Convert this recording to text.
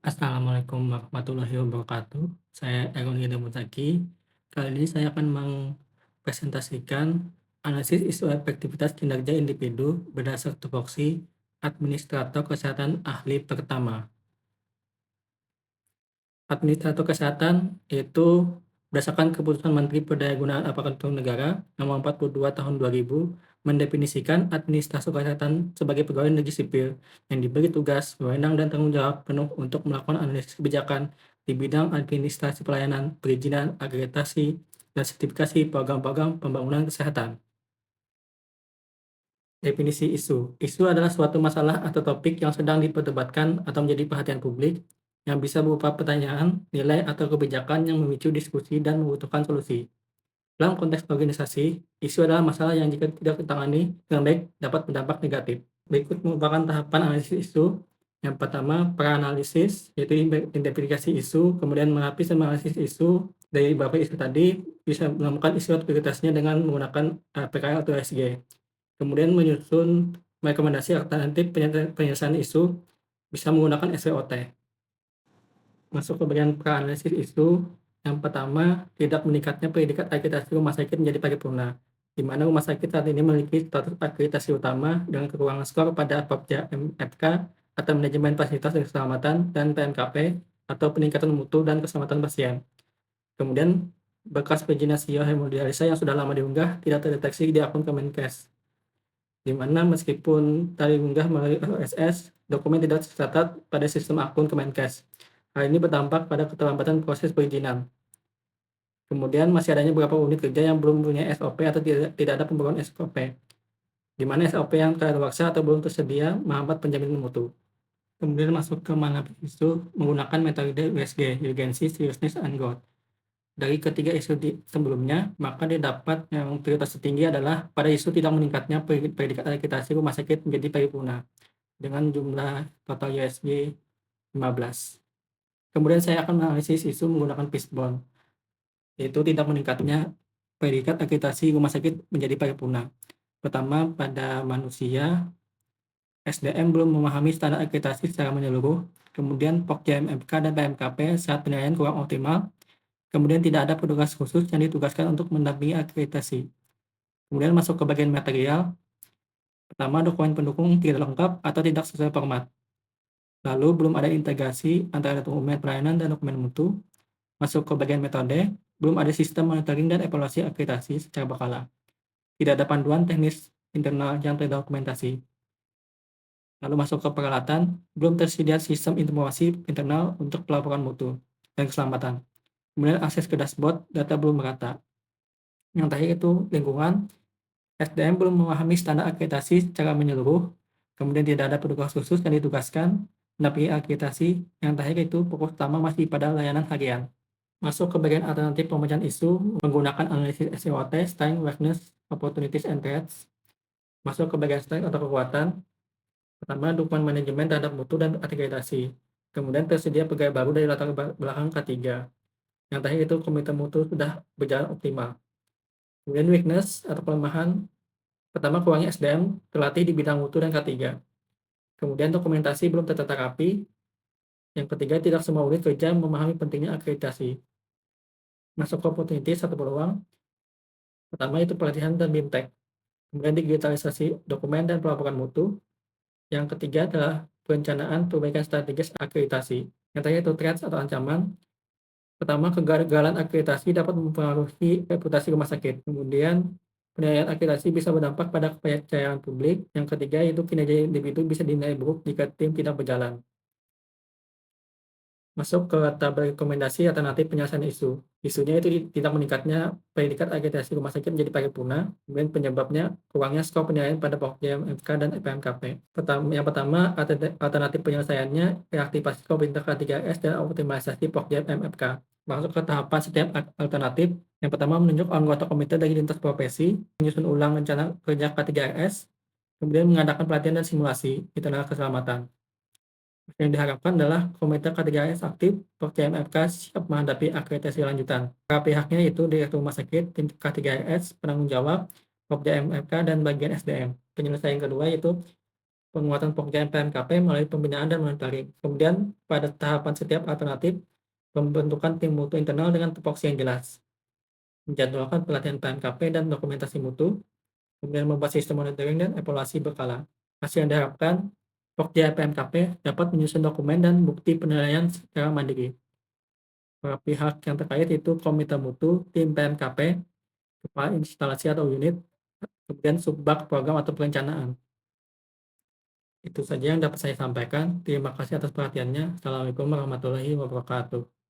Assalamualaikum warahmatullahi wabarakatuh. Saya Aaron Gida Mutaki. Kali ini saya akan mempresentasikan analisis isu efektivitas kinerja individu berdasar tupoksi administrator kesehatan ahli pertama. Administrator kesehatan itu berdasarkan keputusan Menteri Perdayagunaan Aparatur Negara Nomor 42 Tahun 2000 mendefinisikan administrator kesehatan sebagai pegawai negeri sipil yang diberi tugas, wewenang, dan tanggung jawab penuh untuk melakukan analisis kebijakan di bidang administrasi pelayanan, perizinan, akreditasi, dan sertifikasi program-program pembangunan kesehatan. Definisi isu. Isu adalah suatu masalah atau topik yang sedang diperdebatkan atau menjadi perhatian publik yang bisa berupa pertanyaan, nilai, atau kebijakan yang memicu diskusi dan membutuhkan solusi. Dalam konteks organisasi, isu adalah masalah yang jika tidak ditangani dengan baik dapat berdampak negatif. Berikut merupakan tahapan analisis isu. Yang pertama, pra-analisis, yaitu identifikasi isu, kemudian menganalisis dan menganalisis isu. Dari beberapa isu tadi, bisa menemukan isu atau prioritasnya dengan menggunakan PKL atau SG. Kemudian menyusun rekomendasi alternatif penyelesaian isu bisa menggunakan SWOT. Masuk ke bagian pra-analisis isu, yang pertama, tidak meningkatnya predikat akreditasi rumah sakit menjadi paripurna, di mana rumah sakit saat ini memiliki status akreditasi utama dengan kekurangan skor pada Popja MFK atau manajemen fasilitas dan keselamatan dan PMKP atau peningkatan mutu dan keselamatan pasien. Kemudian, bekas perizinan SIO hemodialisa yang sudah lama diunggah tidak terdeteksi di akun Kemenkes, di mana meskipun tadi diunggah melalui OSS, dokumen tidak tercatat pada sistem akun Kemenkes. Hal ini berdampak pada keterlambatan proses perizinan. Kemudian masih adanya beberapa unit kerja yang belum punya SOP atau tidak ada pembaruan SOP, di mana SOP yang kadaluarsa atau belum tersedia menghambat penjaminan mutu. Kemudian masuk ke menanggapi isu menggunakan metode USG, Urgency, Seriousness, and Growth. Dari ketiga isu sebelumnya, maka didapat yang prioritas tertinggi adalah pada isu tidak meningkatnya predikat akreditasi rumah sakit menjadi paripurna dengan jumlah total USG 15. Kemudian saya akan menganalisis isu menggunakan Fishbone, yaitu tidak meningkatnya predikat akreditasi rumah sakit menjadi paripurna. Pertama, pada manusia, SDM belum memahami standar akreditasi secara menyeluruh, kemudian Pokja MFK dan PMKP saat penilaian kurang optimal, kemudian tidak ada petugas khusus yang ditugaskan untuk mendampingi akreditasi. Kemudian masuk ke bagian material. Pertama, dokumen pendukung tidak lengkap atau tidak sesuai format. Lalu belum ada integrasi antara dokumen pelayanan dan dokumen mutu. Masuk ke bagian metode, belum ada sistem monitoring dan evaluasi akreditasi secara berkala. Tidak ada panduan teknis internal yang terdokumentasi. Lalu masuk ke peralatan, belum tersedia sistem informasi internal untuk pelaporan mutu dan keselamatan. Kemudian akses ke dashboard, data belum merata. Yang terakhir itu lingkungan, SDM belum memahami standar akreditasi secara menyeluruh, kemudian tidak ada petugas khusus yang ditugaskan mendampingi akreditasi. Yang terakhir itu fokus utama masih pada layanan harian. Masuk ke bagian alternatif pemecahan isu menggunakan analisis SWOT, Strength, Weakness, Opportunities, and Threats. Masuk ke bagian strength atau kekuatan. Pertama, dukungan manajemen terhadap mutu dan akreditasi. Kemudian tersedia pegawai baru dari latar belakang K3. Yang terakhir itu komite mutu sudah berjalan optimal. Kemudian weakness atau kelemahan, pertama kurangnya SDM terlatih di bidang mutu dan K3. Kemudian dokumentasi belum tertata rapi. Yang ketiga, tidak semua unit kerja memahami pentingnya akreditasi. Masuk ke opportunities atau peluang, pertama itu pelatihan dan BIMTEK. Kemudian digitalisasi dokumen dan pelaporan mutu. Yang ketiga adalah perencanaan perbaikan strategis akreditasi. Yang terakhir itu threats atau ancaman. Pertama, kegagalan akreditasi dapat mempengaruhi reputasi rumah sakit. Kemudian, penilaian akreditasi bisa berdampak pada kepercayaan publik. Yang ketiga, yaitu kinerja individu bisa dinilai buruk jika tim tidak berjalan. Masuk ke tabel rekomendasi alternatif penyelesaian isu. Isunya itu tidak meningkatnya predikat akreditasi rumah sakit menjadi paripurna, kemudian penyebabnya kurangnya skor penilaian pada Pokja MFK dan PMKP. Yang pertama, alternatif penyelesaiannya reaktivasi komite K3S dan optimalisasi Pokja MFK. Masuk ke tahapan setiap alternatif. Yang pertama, menunjuk anggota komite dari lintas profesi, menyusun ulang rencana kerja K3S, kemudian mengadakan pelatihan dan simulasi di tenaga keselamatan. Yang diharapkan adalah komite K3S aktif, Pokja MFK siap menghadapi akreditasi lanjutan. Para pihaknya yaitu Direktur Rumah Sakit, tim K3S, penanggung jawab, Pokja MFK, dan bagian SDM. Penyelesaian kedua yaitu penguatan pekerjaan PMKP melalui pembinaan dan monitoring. Kemudian pada tahapan setiap alternatif, pembentukan tim mutu internal dengan tupoksi yang jelas, menjadwalkan pelatihan PMKP dan dokumentasi mutu, kemudian membuat sistem monitoring dan evaluasi berkala. Hasil yang diharapkan, pekerja PMKP dapat menyusun dokumen dan bukti penilaian secara mandiri. Para pihak yang terkait itu komite mutu, tim PMKP, kepala instalasi atau unit, kemudian subbag program atau perencanaan. Itu saja yang dapat saya sampaikan. Terima kasih atas perhatiannya. Assalamualaikum warahmatullahi wabarakatuh.